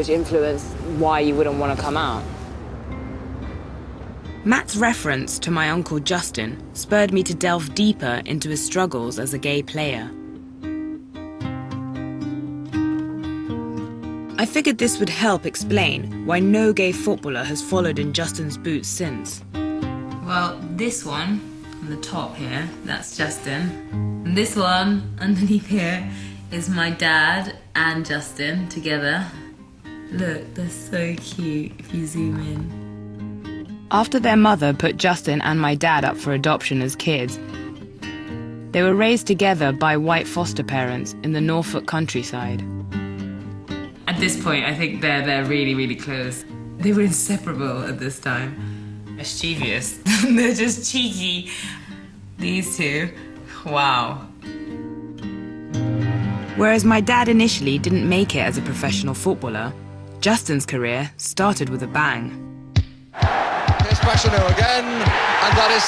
which influenced why you wouldn't want to come out. Matt's reference to my uncle Justin spurred me to delve deeper into his struggles as a gay player. I figured this would help explain why no gay footballer has followed in Justin's boots since. Well, this one on the top here, that's Justin. And this one underneath here is my dad and Justin together. Look, they're so cute if you zoom in. After their mother put Justin and my dad up for adoption as kids, they were raised together by white foster parents in the Norfolk countryside. At this point, I think they're really, really close. They were inseparable at this time. Mischievous. They're just cheeky. These two. Wow. Whereas my dad initially didn't make it as a professional footballer, Justin's career started with a bang. Here's Fashanu again, and that is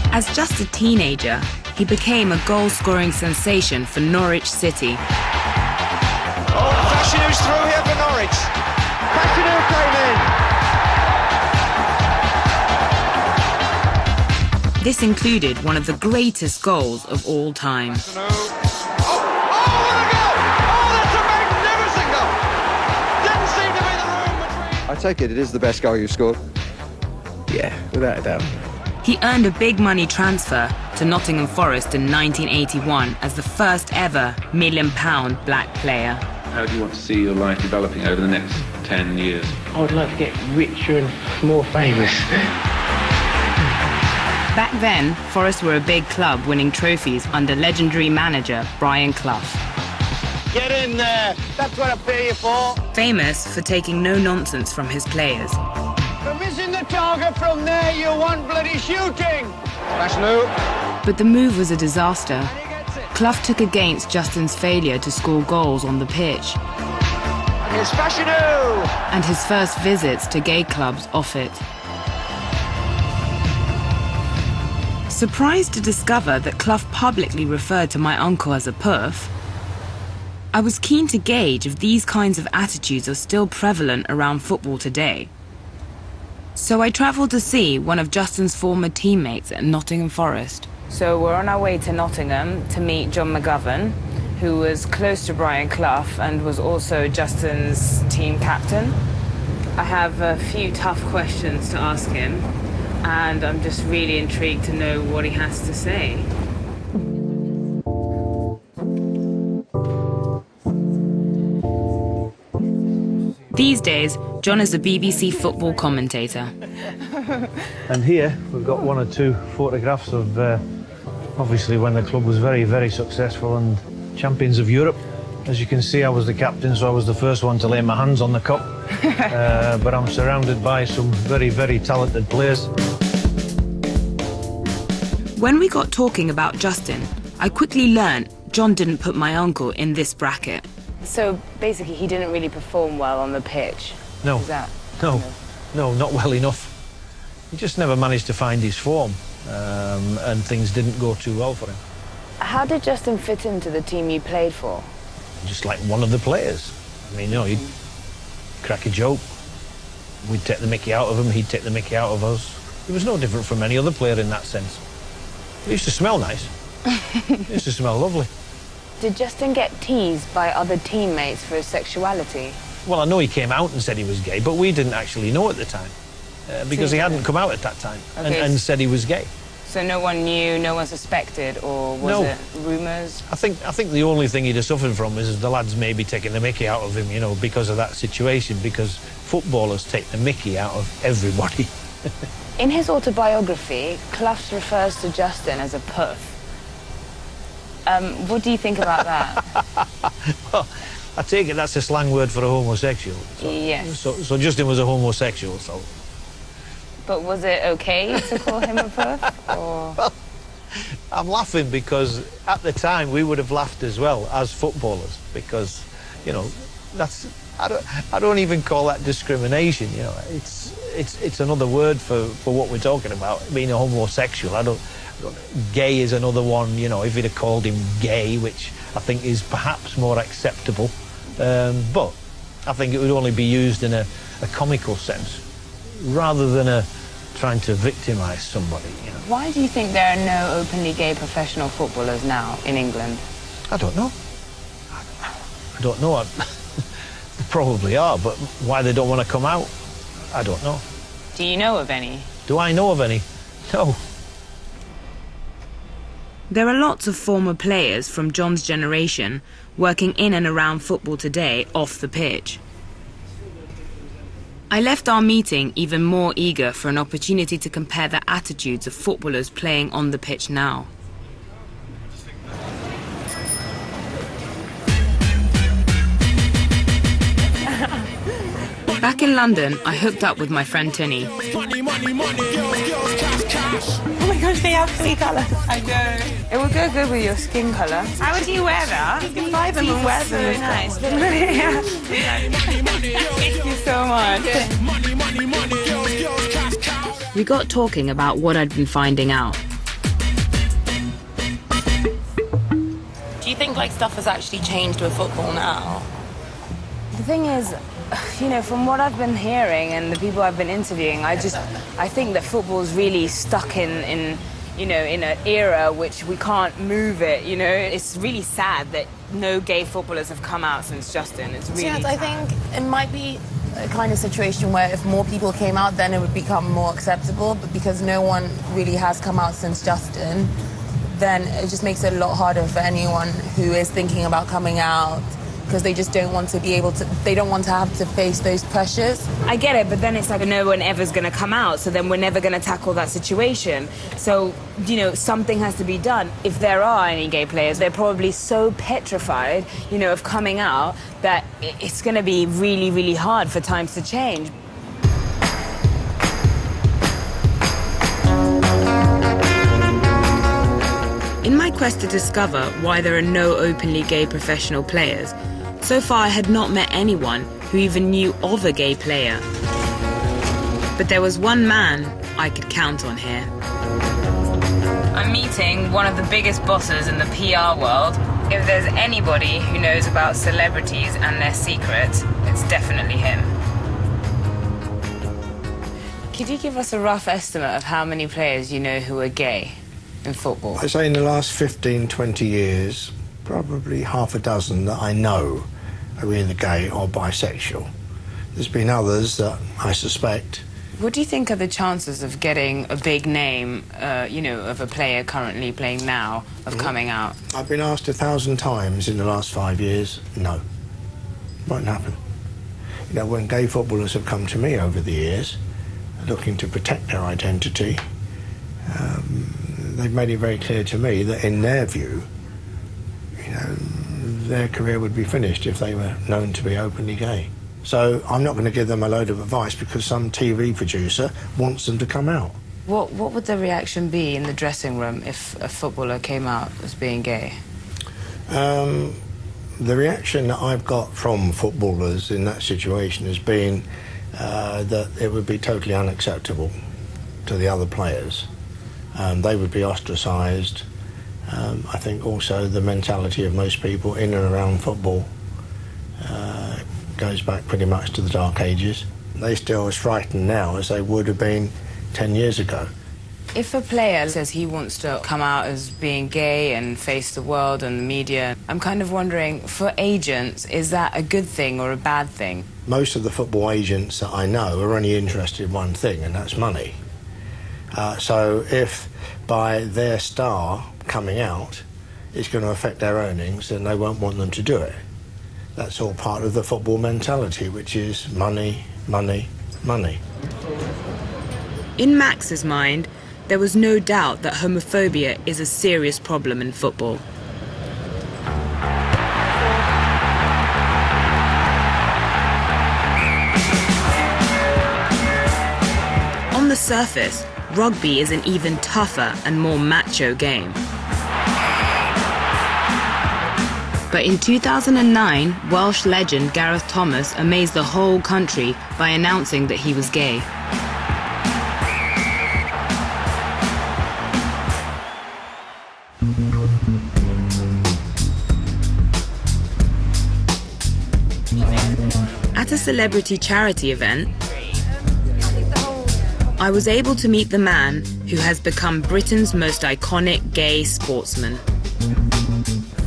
3. As just a teenager, he became a goal-scoring sensation for Norwich City. Oh, Fashanu's through here for Norwich. Fashanu came in. This included one of the greatest goals of all time. Fashanu. Oh, what a goal! Oh, that's a magnificent goal! Didn't seem to be the room between... I take it is the best goal you've scored? Yeah, without a doubt. He earned a big money transfer to Nottingham Forest in 1981 as the first ever £1 million black player. How do you want to see your life developing over the next 10 years? I would like to get richer and more famous. Back then, Forest were a big club winning trophies under legendary manager Brian Clough. Get in there! That's what I pay you for! Famous for taking no nonsense from his players. For missing the target from there, you want bloody shooting! Fashanu. But the move was a disaster. Clough took against Justin's failure to score goals on the pitch. And here's Fashanu! And his first visits to gay clubs off it. Surprised to discover that Clough publicly referred to my uncle as a puff, I was keen to gauge if these kinds of attitudes are still prevalent around football today. So I travelled to see one of Justin's former teammates at Nottingham Forest. So we're on our way to Nottingham to meet John McGovern, who was close to Brian Clough and was also Justin's team captain. I have a few tough questions to ask him, and I'm just really intrigued to know what he has to say. These days, John is a BBC football commentator. And here we've got one or two photographs of obviously when the club was very, very successful and champions of Europe. As you can see, I was the captain, so I was the first one to lay my hands on the cup. But I'm surrounded by some very, very talented players. When we got talking about Justin, I quickly learned John didn't put my uncle in this bracket. So basically he didn't really perform well on the pitch? No. Is that... No, not well enough. He just never managed to find his form, and things didn't go too well for him. How did Justin fit into the team you played for? Just like one of the players. I mean, you know, he'd crack a joke. We'd take the mickey out of him, he'd take the mickey out of us. He was no different from any other player in that sense. He used to smell nice. He used to smell lovely. Did Justin get teased by other teammates for his sexuality? Well, I know he came out and said he was gay, but we didn't actually know at the time. Because he hadn't come out at that time and said he was gay. So no one knew, no one suspected, or was it rumours? I think the only thing he'd have suffered from is the lads maybe taking the mickey out of him, you know, because of that situation, because footballers take the mickey out of everybody. In his autobiography, Clough refers to Justin as a puff. What do you think about that? Well, I take it that's a slang word for a homosexual. Yes. So Justin was a homosexual, so... But was it okay to call him a puff, or...? Well, I'm laughing because at the time we would have laughed as well as footballers, because, you know, that's... I don't even call that discrimination, you know. It's another word for what we're talking about, being a homosexual. Gay is another one, you know, if he'd have called him gay, which I think is perhaps more acceptable. But I think it would only be used in a comical sense, rather than trying to victimise somebody, you know. Why do you think there are no openly gay professional footballers now in England? I don't know. I don't know. There probably are, but why they don't want to come out, I don't know. Do you know of any? Do I know of any? No. There are lots of former players from John's generation working in and around football today off the pitch. I left our meeting even more eager for an opportunity to compare the attitudes of footballers playing on the pitch now. Back in London, I hooked up with my friend Tinny. Oh my gosh, they have three colours. I know. It would go good with your skin colour. How would you wear that? You can buy them and wear them. So nice. Thank you so much. We got talking about what I'd been finding out. Do you think like stuff has actually changed with football now? The thing is, you know, from what I've been hearing and the people I've been interviewing, I think that football's really stuck in you know, in an era which we can't move it, you know. It's really sad that no gay footballers have come out since Justin. It's really sad. I think it might be a kind of situation where if more people came out, then it would become more acceptable, but because no one really has come out since Justin, then it just makes it a lot harder for anyone who is thinking about coming out, because they just don't want to be able to, they don't want to have to face those pressures. I get it, but then it's like no one ever's going to come out, so then we're never going to tackle that situation. So, you know, something has to be done. If there are any gay players, they're probably so petrified, you know, of coming out that it's going to be really, really hard for times to change. In my quest to discover why there are no openly gay professional players, so far I had not met anyone who even knew of a gay player. But there was one man I could count on here. I'm meeting one of the biggest bosses in the PR world. If there's anybody who knows about celebrities and their secrets, it's definitely him. Could you give us a rough estimate of how many players you know who are gay in football? I say in the last 15, 20 years, probably half a dozen that I know are either gay or bisexual. There's been others that I suspect. What do you think are the chances of getting a big name, you know, of a player currently playing now, of coming out? I've been asked 1,000 times in the last 5 years, no. Won't happen. You know, when gay footballers have come to me over the years, looking to protect their identity, they've made it very clear to me that in their view, you know, their career would be finished if they were known to be openly gay. So I'm not going to give them a load of advice because some TV producer wants them to come out. What would the reaction be in the dressing room if a footballer came out as being gay? The reaction that I've got from footballers in that situation has been that it would be totally unacceptable to the other players. They would be ostracised. I think also the mentality of most people in and around football goes back pretty much to the Dark Ages. They still as frightened now as they would have been 10 years ago. If a player says he wants to come out as being gay and face the world and the media, I'm kind of wondering, for agents, is that a good thing or a bad thing? Most of the football agents that I know are only interested in one thing, and that's money. So if by their star coming out it's going to affect their earnings, then they won't want them to do it. That's all part of the football mentality, which is money, money, money. In Max's mind, there was no doubt that homophobia is a serious problem in football. On the surface, rugby is an even tougher and more macho game. But in 2009, Welsh legend Gareth Thomas amazed the whole country by announcing that he was gay. At a celebrity charity event, I was able to meet the man who has become Britain's most iconic gay sportsman.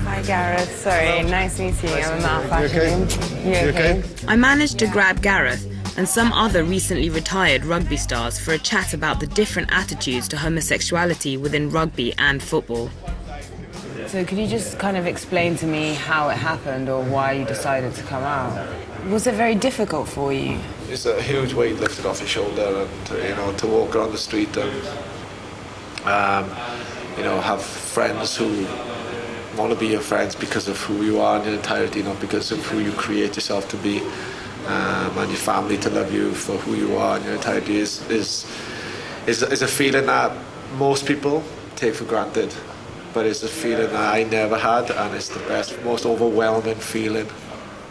Hi Gareth, sorry, nice meeting you. I'm Amal Fashanu. You okay? I managed to grab Gareth and some other recently retired rugby stars for a chat about the different attitudes to homosexuality within rugby and football. So could you just kind of explain to me how it happened or why you decided to come out? Was it very difficult for you? It's a huge weight lifted off your shoulder, and to walk around the street and have friends who want to be your friends because of who you are in your entirety, not because of who you create yourself to be, and your family to love you for who you are in your entirety is a feeling that most people take for granted, but it's a feeling that I never had, and it's the best, most overwhelming feeling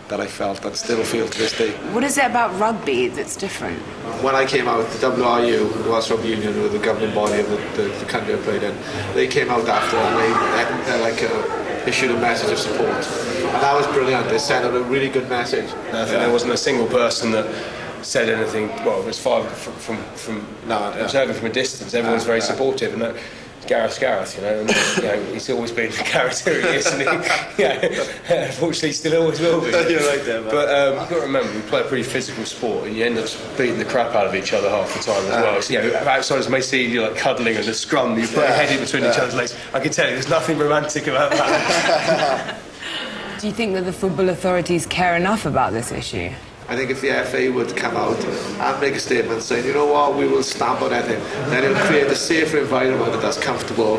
that I felt and still feel to this day. What is it about rugby that's different? When I came out, the WRU, the Welsh Rugby Union, who were the governing body of the country I played in, they came out after and they issued a message of support. And that was brilliant. They sent out a really good message. I think there wasn't a single person that said anything. Well, it was five from I was heard from a distance. Everyone was very supportive, and Gareth, and, he's always been the character he is, and unfortunately he still always will be. You're right there, man. But you've got to remember, we play a pretty physical sport, and you end up beating the crap out of each other half the time as well. So, outsiders may see you like cuddling and the scrum, you put a head in between each other's legs. I can tell you, there's nothing romantic about that. Do you think that the football authorities care enough about this issue? I think if the FA would come out and make a statement saying, you know what, we will stamp on anything, then it'll create a safer environment that's comfortable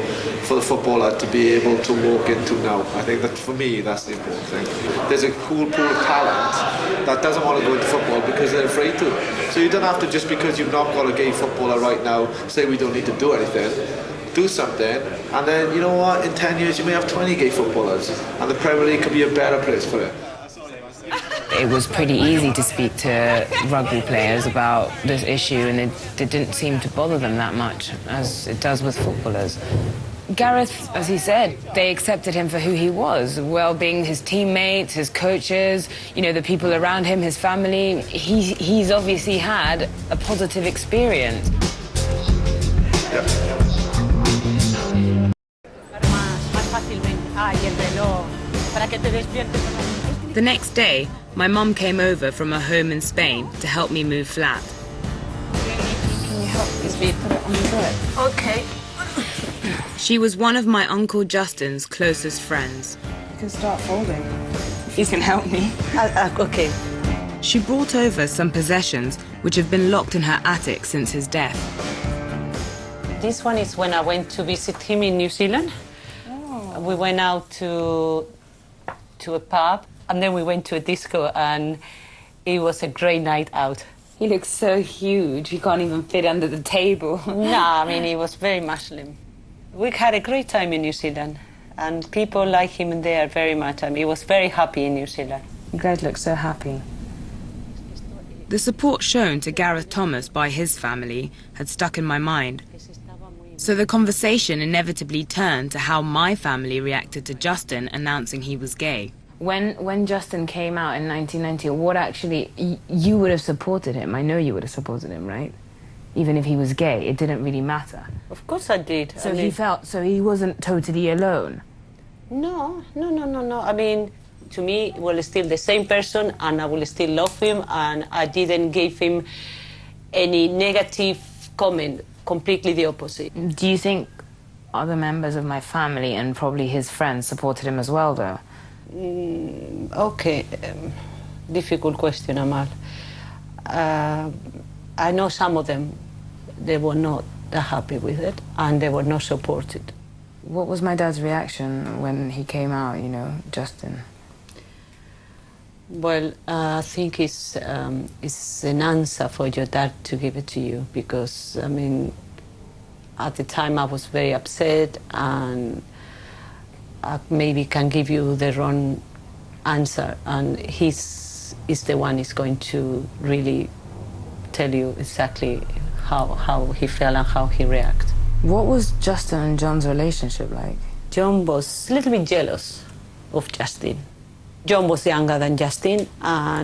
for the footballer to be able to walk into now. I think that for me, that's the important thing. There's a cool pool of talent that doesn't want to go into football because they're afraid to. So you don't have to, just because you've not got a gay footballer right now, say we don't need to do anything. Do something, and then, you know what, in 10 years you may have 20 gay footballers, and the Premier League could be a better place for it. It was pretty easy to speak to rugby players about this issue, and it didn't seem to bother them that much, as it does with footballers. Gareth, as he said, they accepted him for who he was, well, being his teammates, his coaches, the people around him, his family. He's obviously had a positive experience. Yeah. The next day, my mum came over from her home in Spain to help me move flat. Can you help me put it on the bed? Okay. She was one of my Uncle Justin's closest friends. You can start folding. If you can help me. Okay. She brought over some possessions which have been locked in her attic since his death. This one is when I went to visit him in New Zealand. Oh. We went out to a pub, and then we went to a disco, and it was a great night out. He looks so huge, he can't even fit under the table. No, I mean, he was very Muslim. We had a great time in New Zealand, and people like him there very much. I mean, he was very happy in New Zealand. You guys look so happy. The support shown to Gareth Thomas by his family had stuck in my mind. So the conversation inevitably turned to how my family reacted to Justin announcing he was gay. When Justin came out in 1990, what actually, you would have supported him. I know you would have supported him, right? Even if he was gay, it didn't really matter. Of course I did. So he wasn't totally alone? No. I mean, to me, well, still the same person, and I will still love him, and I didn't give him any negative comment, completely the opposite. Do you think other members of my family and probably his friends supported him as well, though? Okay, difficult question, Amal. I know some of them, they were not that happy with it, and they were not supported. What was my dad's reaction when he came out, Justin? Well, I think it's an answer for your dad to give it to you, because, I mean, at the time I was very upset, and I maybe can give you the wrong answer, and he's the one who's going to really tell you exactly how he felt and how he reacted. What was Justin and John's relationship like? John was a little bit jealous of Justin. John was younger than Justin, and